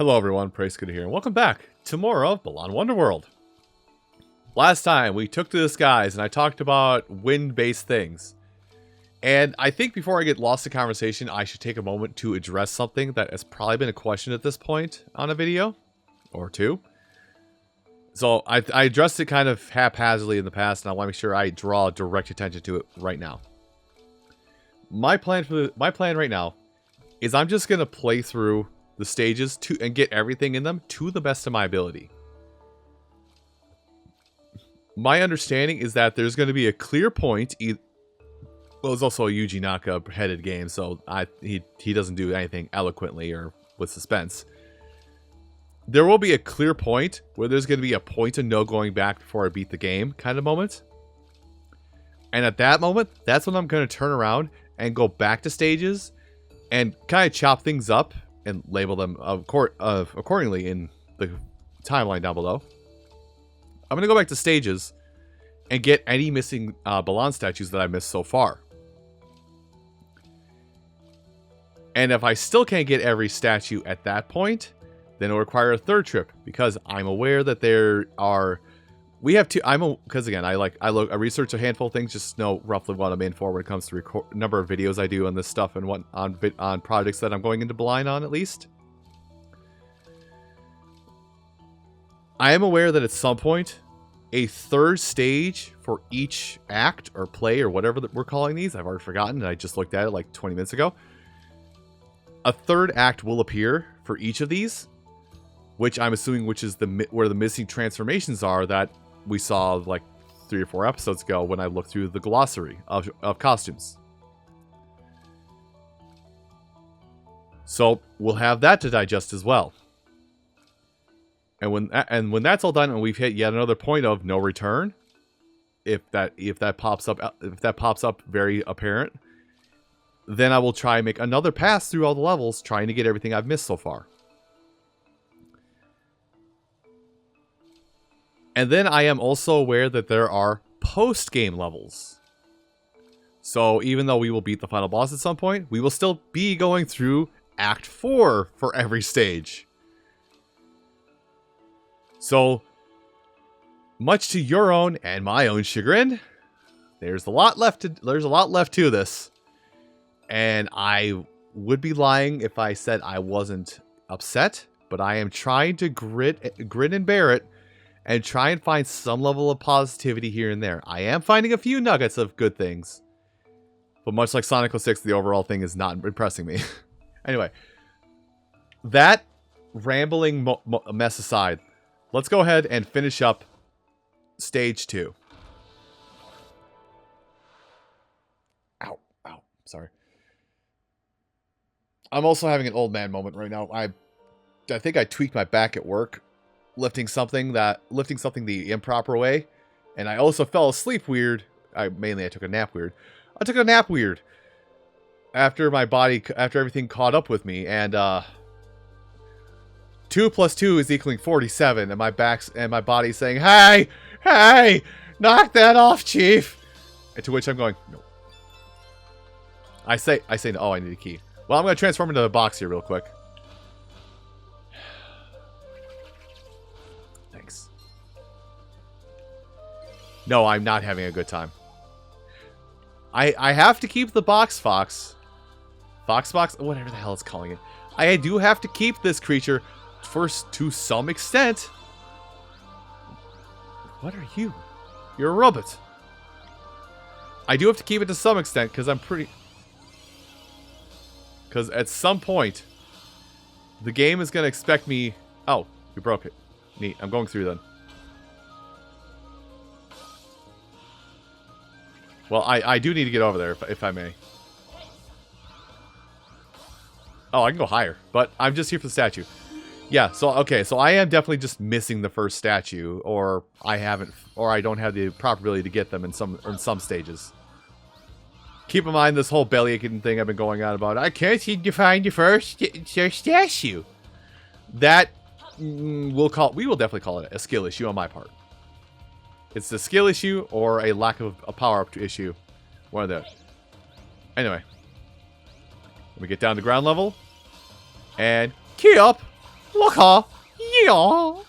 Hello everyone, Praisgood here, and welcome back to more of Balan Wonderworld. Last time, we took to the skies, and I talked about wind-based things. And I think before I get lost in conversation, I should take a moment to address something that has probably been a question at this point on a video, or two. So, I addressed it kind of haphazardly in the past, and I want to make sure I draw direct attention to it right now. My plan right now is I'm just going to play through the stages and get everything in them to the best of my ability. My understanding is that there's going to be a clear point. Well, it's also a Yuji Naka headed game, so he doesn't do anything eloquently or with suspense. There will be a clear point where there's going to be a point of no going back before I beat the game kind of moment. And at that moment, that's when I'm going to turn around and go back to stages and kind of chop things up and label them accordingly in the timeline down below. I'm going to go back to stages and get any missing Balan statues that I missed so far. And if I still can't get every statue at that point, then it'll require a third trip, because I'm aware that there are... because again, I research a handful of things, just know roughly what I'm in for when it comes to number of videos I do on this stuff and what on projects that I'm going into blind on, at least. I am aware that at some point, a third stage for each act or play or whatever that we're calling these, I've already forgotten, and I just looked at it like 20 minutes ago. A third act will appear for each of these, which I'm assuming is where the missing transformations are that we saw like 3 or 4 episodes ago when I looked through the glossary of costumes. So we'll have that to digest as well. And when that's all done and we've hit yet another point of no return, if that pops up very apparent, then I will try and make another pass through all the levels, trying to get everything I've missed so far. And then I am also aware that there are post-game levels. So even though we will beat the final boss at some point, we will still be going through Act 4 for every stage. So, much to your own and my own chagrin, there's a lot left to this. And I would be lying if I said I wasn't upset, but I am trying to grin and bear it, and try and find some level of positivity here and there. I am finding a few nuggets of good things. But much like Sonic 06, the overall thing is not impressing me. Anyway. That rambling mess aside, let's go ahead and finish up Stage 2. Ow. Sorry. I'm also having an old man moment right now. I think I tweaked my back at work. Lifting something the improper way, and I also fell asleep weird. I took a nap weird. I took a nap weird after everything caught up with me, and 2 + 2 is equaling 47, and my body's saying, "Hey, knock that off, Chief." And to which I'm going, "No." I say, "No, oh, I need a key." Well, I'm gonna transform into the box here real quick. No, I'm not having a good time. I have to keep the Fox, whatever the hell it's calling it. I do have to keep this creature first to some extent. What are you? You're a robot. I do have to keep it to some extent because because at some point, the game is going to expect me... Oh, you broke it. Neat. I'm going through then. Well, I do need to get over there, if I may. Oh, I can go higher, but I'm just here for the statue. Yeah, so, okay, so I am definitely just missing the first statue, or I don't have the proper ability to get them in some stages. Keep in mind this whole belly aching thing I've been going on about. I can't seem to find your first statue. That, we will definitely call it a skill issue on my part. It's a skill issue or a lack of a power-up issue. One of those. Anyway. Let me get down to ground level. And key up. Look, huh? Yeah. Oh,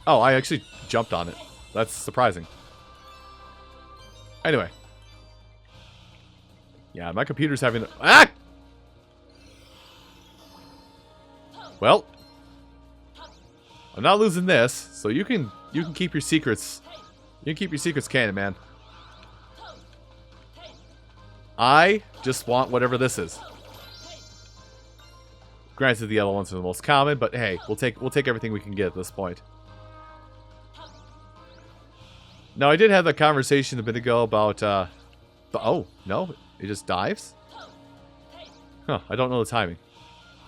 I actually jumped on it. That's surprising. Anyway. Yeah, my computer's having... Ah! Well. I'm not losing this, so you can keep your secrets. You can keep your secrets canon, man. I just want whatever this is. Granted, the other ones are the most common, but hey, we'll take everything we can get at this point. Now, I did have a conversation a bit ago about, oh, no, it just dives? Huh, I don't know the timing.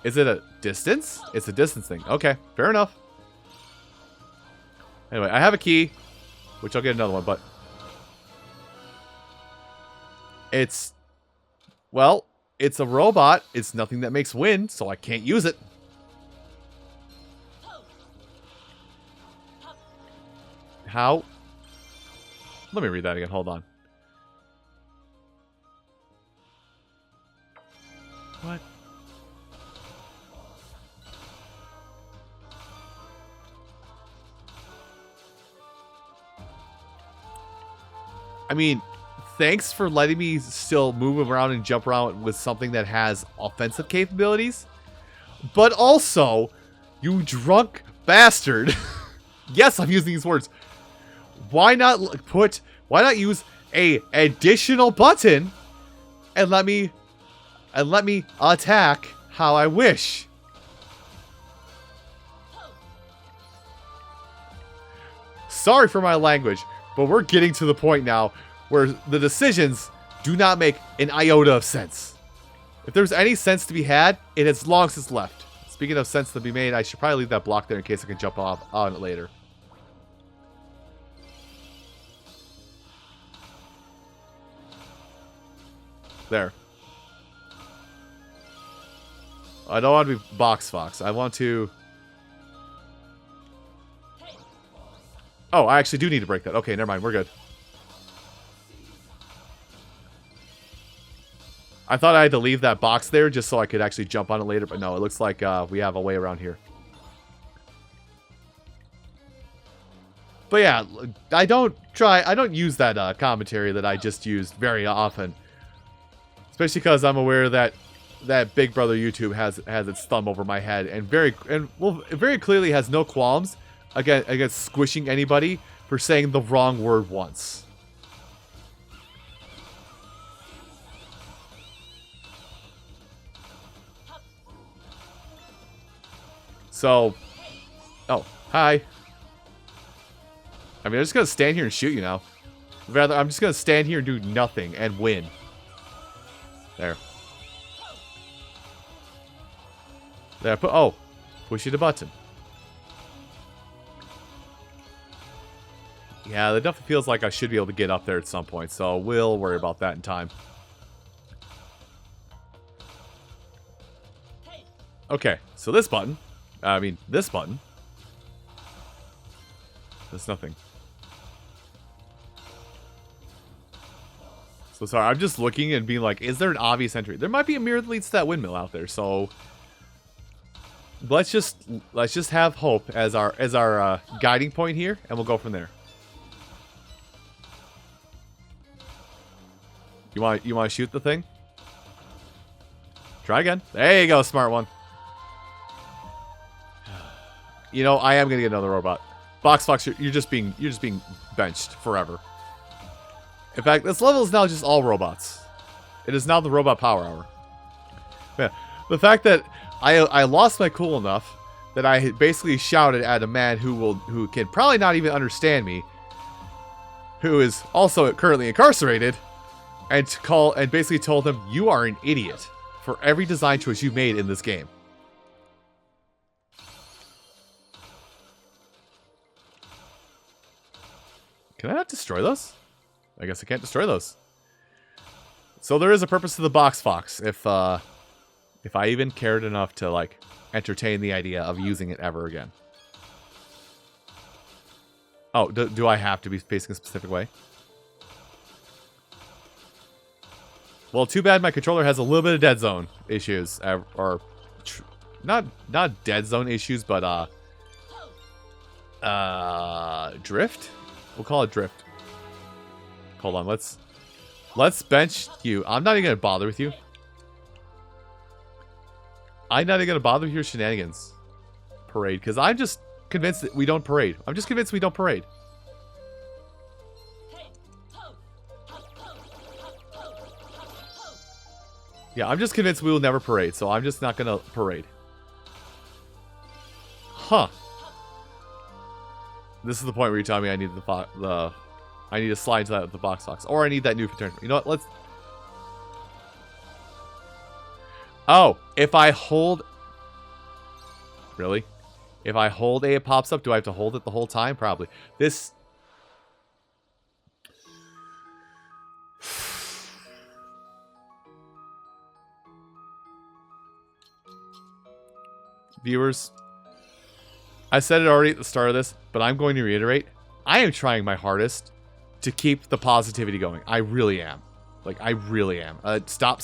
Is it a distance? It's a distance thing. Okay, fair enough. Anyway, I have a key, which I'll get another one, but... It's... Well, it's a robot. It's nothing that makes wind, so I can't use it. How? Let me read that again. Hold on. What? I mean, thanks for letting me still move around and jump around with something that has offensive capabilities. But also, you drunk bastard. Yes, I'm using these words. Why not use a additional button and let me attack how I wish? Sorry for my language, but we're getting to the point now where the decisions do not make an iota of sense. If there's any sense to be had, it has long since left. Speaking of sense to be made, I should probably leave that block there in case I can jump off on it later. There. I don't want to be box fox. I want to... Oh, I actually do need to break that. Okay, never mind. We're good. I thought I had to leave that box there just so I could actually jump on it later, but no, it looks like we have a way around here. But yeah, I don't use that commentary that I just used very often. Especially because I'm aware that Big Brother YouTube has its thumb over my head and very clearly has no qualms against squishing anybody for saying the wrong word once. So, oh, hi. I mean, I'm just gonna stand here and shoot you now. Rather, I'm just gonna stand here and do nothing and win. There. There, push the button. Yeah, that definitely feels like I should be able to get up there at some point, so we'll worry about that in time. Okay, so this button, this button, does nothing. So sorry, I'm just looking and being like, is there an obvious entry? There might be a mirror that leads to that windmill out there, so let's just have hope as our guiding point here, and we'll go from there. You want to shoot the thing? Try again. There you go, smart one. You know, I am gonna get another robot. Box Fox, you're just being benched forever. In fact, this level is now just all robots. It is now the robot power hour. Yeah, the fact that I lost my cool enough that I basically shouted at a man who can probably not even understand me, who is also currently incarcerated, and basically told him, "You are an idiot for every design choice you made in this game." Can I not destroy those? I guess I can't destroy those. So there is a purpose to the Box Fox, if I even cared enough to, like, entertain the idea of using it ever again. Oh, do I have to be facing a specific way? Well, too bad my controller has a little bit of dead zone issues, or not dead zone issues, but drift. We'll call it drift. Hold on, let's bench you. I'm not even gonna bother with you. I'm not even gonna bother with your shenanigans, parade, because I'm just convinced that we don't parade. I'm just convinced we don't parade. Yeah, I'm just convinced we will never parade, so I'm just not gonna parade. Huh. This is the point where you tell me I need I need to slide to the box, or I need that new fraternity. You know what? Let's. Oh, if I hold. Really? If I hold A, it pops up. Do I have to hold it the whole time? Probably. This. Viewers, I said it already at the start of this, but I'm going to reiterate. I am trying my hardest to keep the positivity going. I really am. Like, I really am. Stop.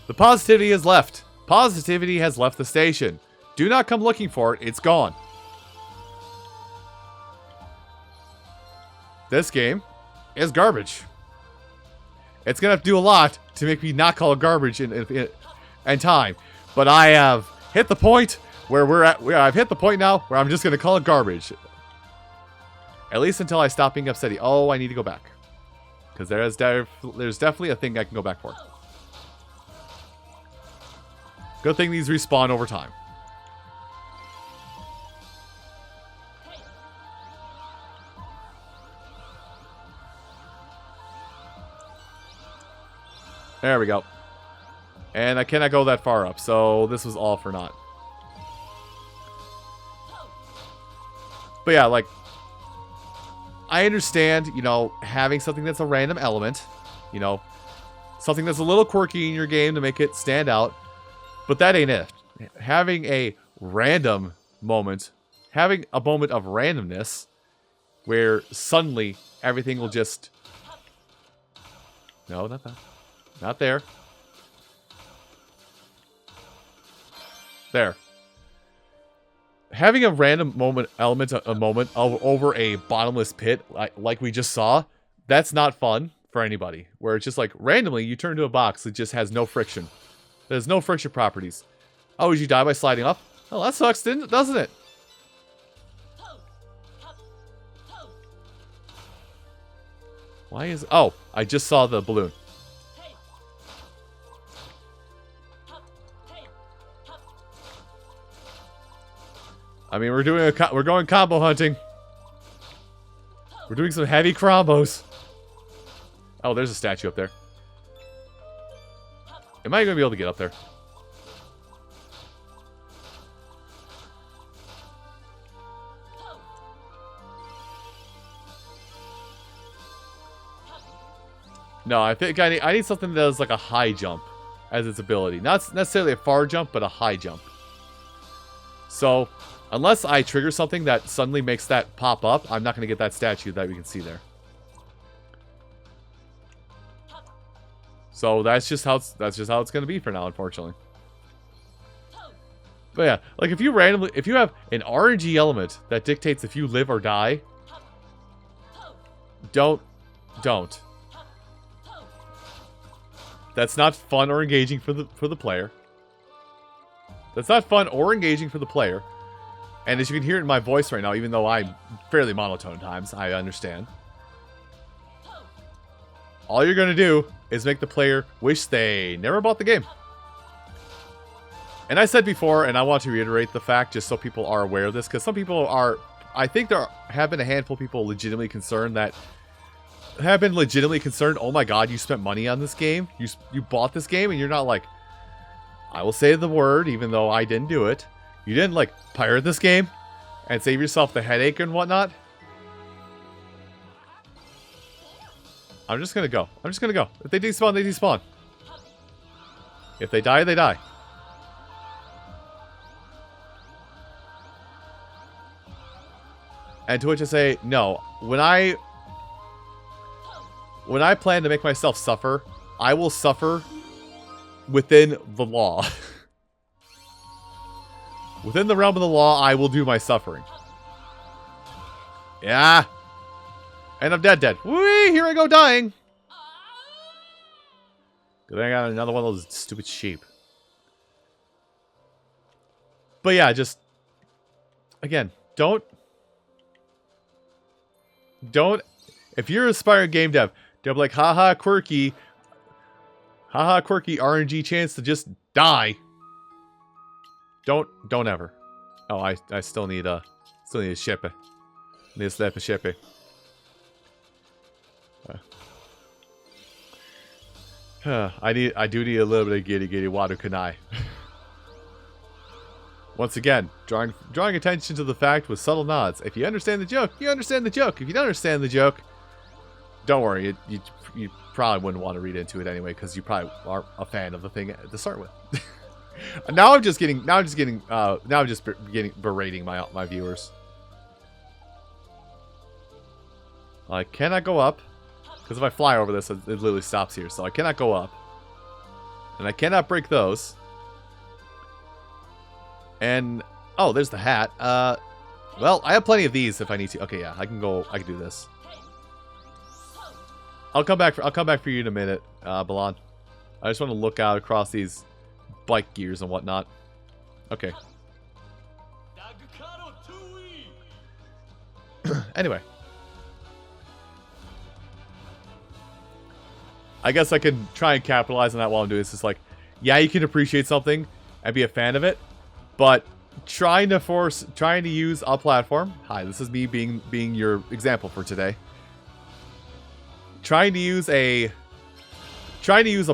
The positivity has left. Positivity has left the station. Do not come looking for it. It's gone. This game is garbage. It's going to have to do a lot to make me not call it garbage in time. But I have hit the point where I've hit the point now where I'm just going to call it garbage. At least until I stop being upsetty. Oh, I need to go back. Because there's definitely a thing I can go back for. Good thing these respawn over time. There we go. And I cannot go that far up, so this was all for naught. But yeah, like, I understand, you know, having something that's a random element, you know, something that's a little quirky in your game to make it stand out, but that ain't it. Having a random moment, having a moment of randomness, where suddenly everything will just... No, not that. Not there. There. Having a random moment element, a moment over a bottomless pit, like we just saw, that's not fun for anybody. Where it's just like, randomly, you turn to a box that just has no friction. There's no friction properties. Oh, did you die by sliding off? Oh, that sucks, doesn't it? Why is... Oh, I just saw the balloon. I mean, we're going combo hunting. We're doing some heavy combos. Oh, there's a statue up there. Am I going to be able to get up there? No, I think I need something that does like a high jump as its ability. Not necessarily a far jump, but a high jump. So, unless I trigger something that suddenly makes that pop up, I'm not going to get that statue that we can see there. So that's just how it's going to be for now, unfortunately. But yeah, like if you have an RNG element that dictates if you live or die, don't. That's not fun or engaging for the player. That's not fun or engaging for the player. And as you can hear it in my voice right now, even though I'm fairly monotone at times, I understand. All you're going to do is make the player wish they never bought the game. And I said before, and I want to reiterate the fact just so people are aware of this, because some people are... I think there have been a handful of people legitimately concerned that... Have been legitimately concerned, oh my god, you spent money on this game? You bought this game and you're not like... I will say the word, even though I didn't do it. You didn't, like, pirate this game and save yourself the headache and whatnot? I'm just gonna go. I'm just gonna go. If they despawn, they despawn. If they die, they die. And to which I say, no. When I plan to make myself suffer I will suffer within the law. Within the realm of the law, I will do my suffering. Yeah. And I'm dead. Whee! Here I go dying. Good thing I got another one of those stupid sheep. But yeah, just... Again, don't... If you're an aspiring game dev, don't be like, haha, quirky. Haha, quirky RNG chance to just die. Don't ever. Oh, I still need a ship. Need a slap of ship. I do need a little bit of giddy water kanai. Once again, drawing attention to the fact with subtle nods. If you understand the joke, you understand the joke. If you don't understand the joke, don't worry. You probably wouldn't want to read into it anyway because you probably aren't a fan of the thing to start with. Now I'm just berating my viewers. I cannot go up because if I fly over this, it literally stops here. So I cannot go up, and I cannot break those. And oh, there's the hat. Well, I have plenty of these if I need to. Okay, yeah, I can do this. I'll come back for you in a minute, Balan. I just want to look out across these bike gears and whatnot. Okay. Anyway. I guess I can try and capitalize on that while I'm doing this. It's like, yeah, you can appreciate something and be a fan of it, but trying to use a platform. Hi, this is me being your example for today. Trying to use a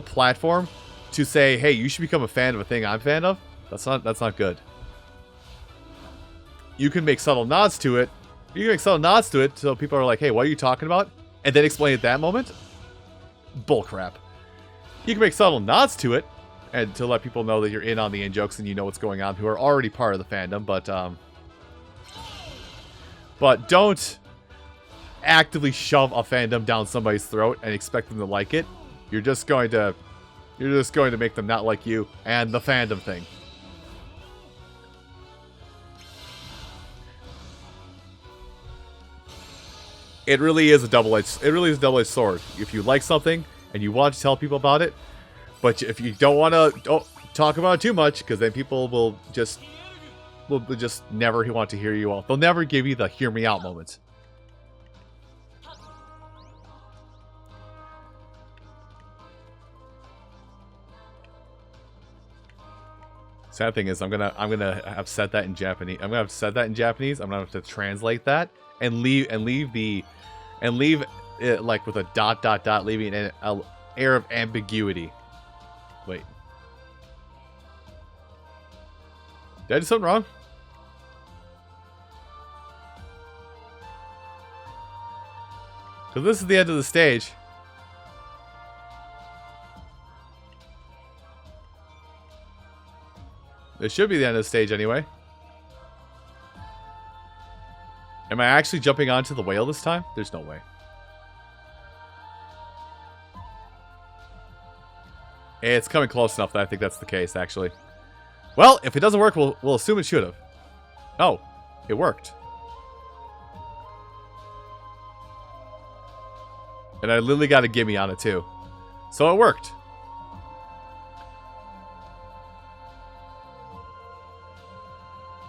platform to say, hey, you should become a fan of a thing I'm a fan of. That's not good. You can make subtle nods to it. You can make subtle nods to it so people are like, hey, what are you talking about? And then explain at that moment. Bullcrap. You can make subtle nods to it and to let people know that you're in on the in-jokes and you know what's going on, who are already part of the fandom, but don't actively shove a fandom down somebody's throat and expect them to like it. You're just going to make them not like you and the fandom thing. It really is a double-edged sword. If you like something and you want to tell people about it, but if you don't want to talk about it too much, because then people will just never want to hear you out. They'll never give you the hear me out moment. Sad thing is, I'm gonna have said that in Japanese. I'm gonna have said that in Japanese. I'm gonna have to translate that and leave it like with a ... leaving an air of ambiguity. Wait, did I do something wrong? Because this is the end of the stage. This should be the end of the stage anyway. Am I actually jumping onto the whale this time? There's no way. It's coming close enough that I think that's the case, actually. Well, if it doesn't work, we'll assume it should have. Oh, it worked. And I literally got a gimme on it, too. So it worked.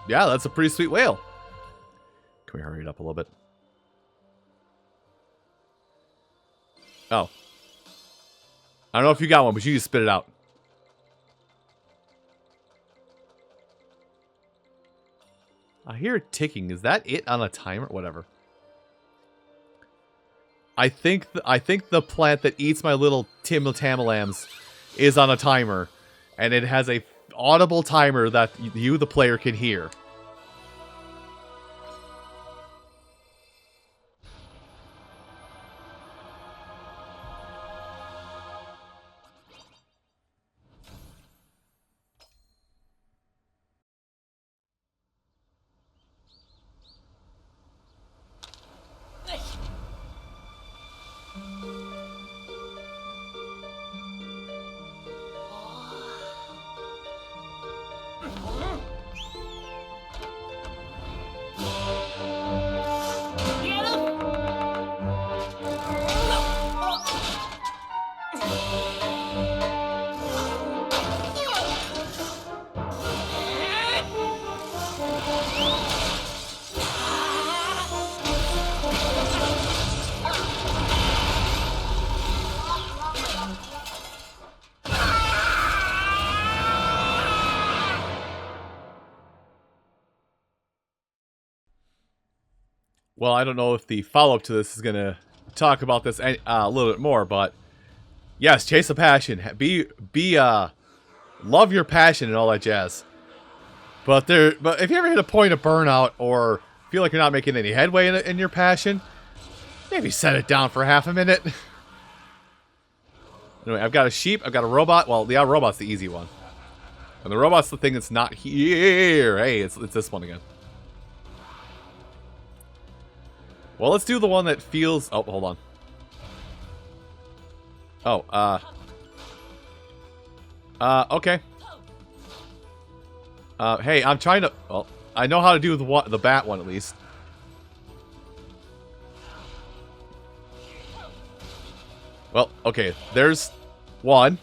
Yeah, that's a pretty sweet whale. Can we hurry it up a little bit? Oh. I don't know if you got one, but you just spit it out. I hear it ticking. Is that it on a timer? Whatever. I think the plant that eats my little Tamalams is on a timer, and it has a audible timer that you, the player, can hear. Well, I don't know if the follow-up to this is going to talk about this a little bit more, but yes, chase a passion. Love your passion and all that jazz. But if you ever hit a point of burnout or feel like you're not making any headway in your passion, maybe set it down for half a minute. Anyway, I've got a sheep, I've got a robot. Well, the robot's the easy one. And the robot's the thing that's not here. Hey, it's this one again. Well, let's do the one that feels... Oh, hold on. Oh, okay. Hey, I'm trying to... Well, I know how to do the bat one, at least. Well, okay. There's one.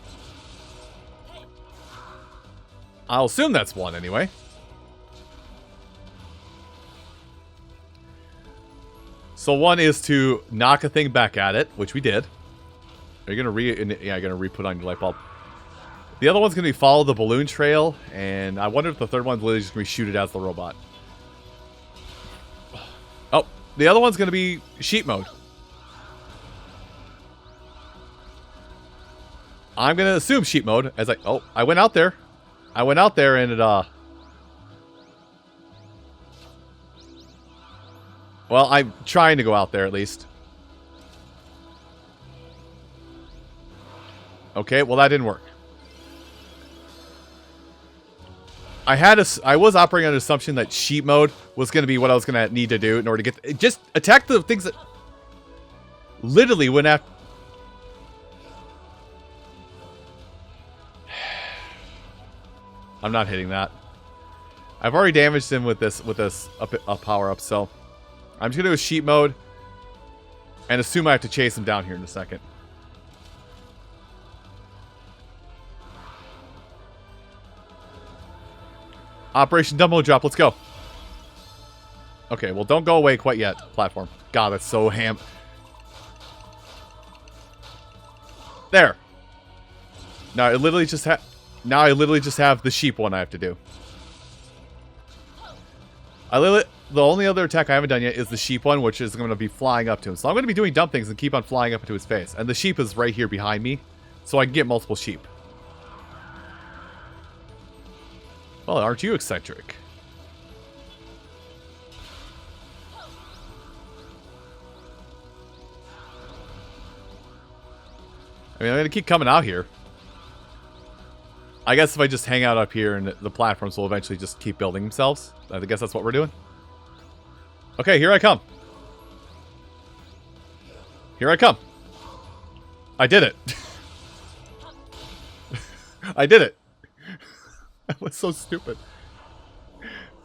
I'll assume that's one, anyway. So one is to knock a thing back at it, which we did. Are you gonna you're gonna re-put on your light bulb. The other one's gonna be follow the balloon trail, and I wonder if the third one's literally just gonna be shoot it as the robot. Oh, the other one's gonna be sheep mode. I'm gonna assume sheep mode as I went out there. I went out there and it well, I'm trying to go out there at least. Okay, well that didn't work. I was operating on the assumption that sheep mode was going to be what I was going to need to do in order to get... Just attack the things that literally went after... I'm not hitting that. I've already damaged him with this power up, so I'm just going to do sheep mode and assume I have to chase him down here in a second. Operation Dumbo Drop, let's go. Okay, well, don't go away quite yet, platform. God, that's so ham. There. Now I literally just have the sheep one I have to do. The only other attack I haven't done yet is the sheep one, which is going to be flying up to him. So I'm going to be doing dumb things and keep on flying up into his face. And the sheep is right here behind me, so I can get multiple sheep. Well, aren't you eccentric? I mean, I'm going to keep coming out here. I guess if I just hang out up here and the platforms will eventually just keep building themselves. I guess that's what we're doing. Okay, here I come. Here I come. I did it. I did it. That was so stupid.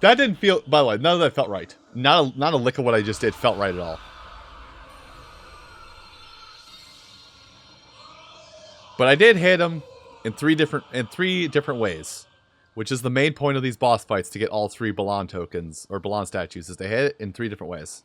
That didn't feel... By the way, none of that felt right. Not a lick of what I just did felt right at all. But I did hit him in three different ways, which is the main point of these boss fights, to get all 3 Balan tokens or Balan statues, is to hit it in 3 different ways.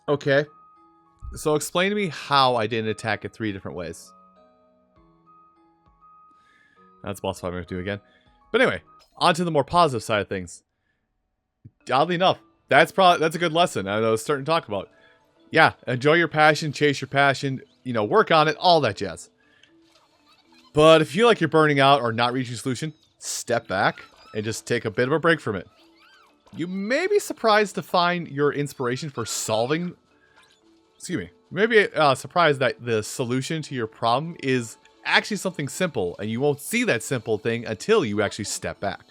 Okay. So explain to me how I didn't attack it 3 different ways. That's boss fight I'm going to do again. But anyway, on to the more positive side of things. Oddly enough, that's a good lesson I was starting to talk about. Yeah, enjoy your passion, chase your passion, you know, work on it, all that jazz. But if you feel like you're burning out or not reaching a solution, step back and just take a bit of a break from it. You may be surprised to find your inspiration for solving... Excuse me. You may be surprised that the solution to your problem is actually something simple, and you won't see that simple thing until you actually step back.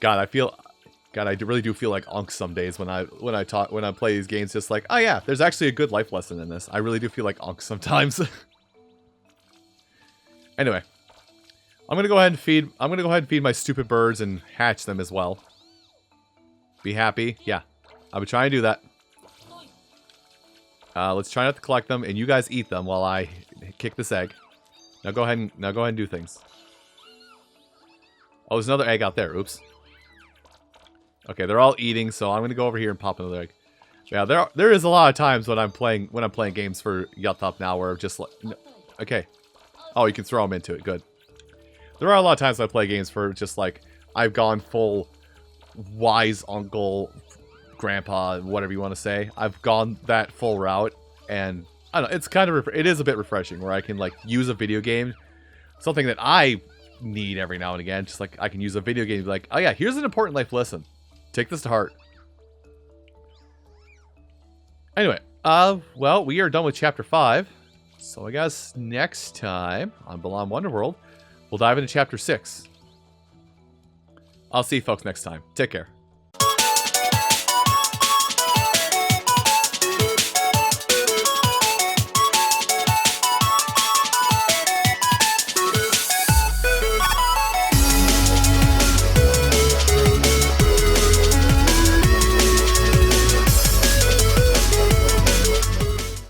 God, I really do feel like Unk some days when I play these games. Just like, oh yeah, there's actually a good life lesson in this. I really do feel like Unk sometimes. Anyway, I'm gonna go ahead and feed my stupid birds and hatch them as well. Be happy. Yeah, I've been trying to do that. Let's try not to collect them, and you guys eat them while I kick this egg. Now go ahead and do things. Oh, there's another egg out there. Oops. Okay, they're all eating, so I'm gonna go over here and pop another egg. Yeah, there is a lot of times when I'm playing games for Yup now where just like, no, okay. Oh, you can throw them into it. Good. There are a lot of times when I play games for just like I've gone full wise uncle, grandpa, whatever you want to say. I've gone that full route, and I don't know. It's kind of it is a bit refreshing where I can like use a video game, something that I need every now and again. Just like I can use a video game to be like, oh yeah, here's an important life lesson. Take this to heart. Anyway, well, we are done with Chapter 5. So I guess next time on Balan Wonderworld, we'll dive into Chapter 6. I'll see you folks next time. Take care.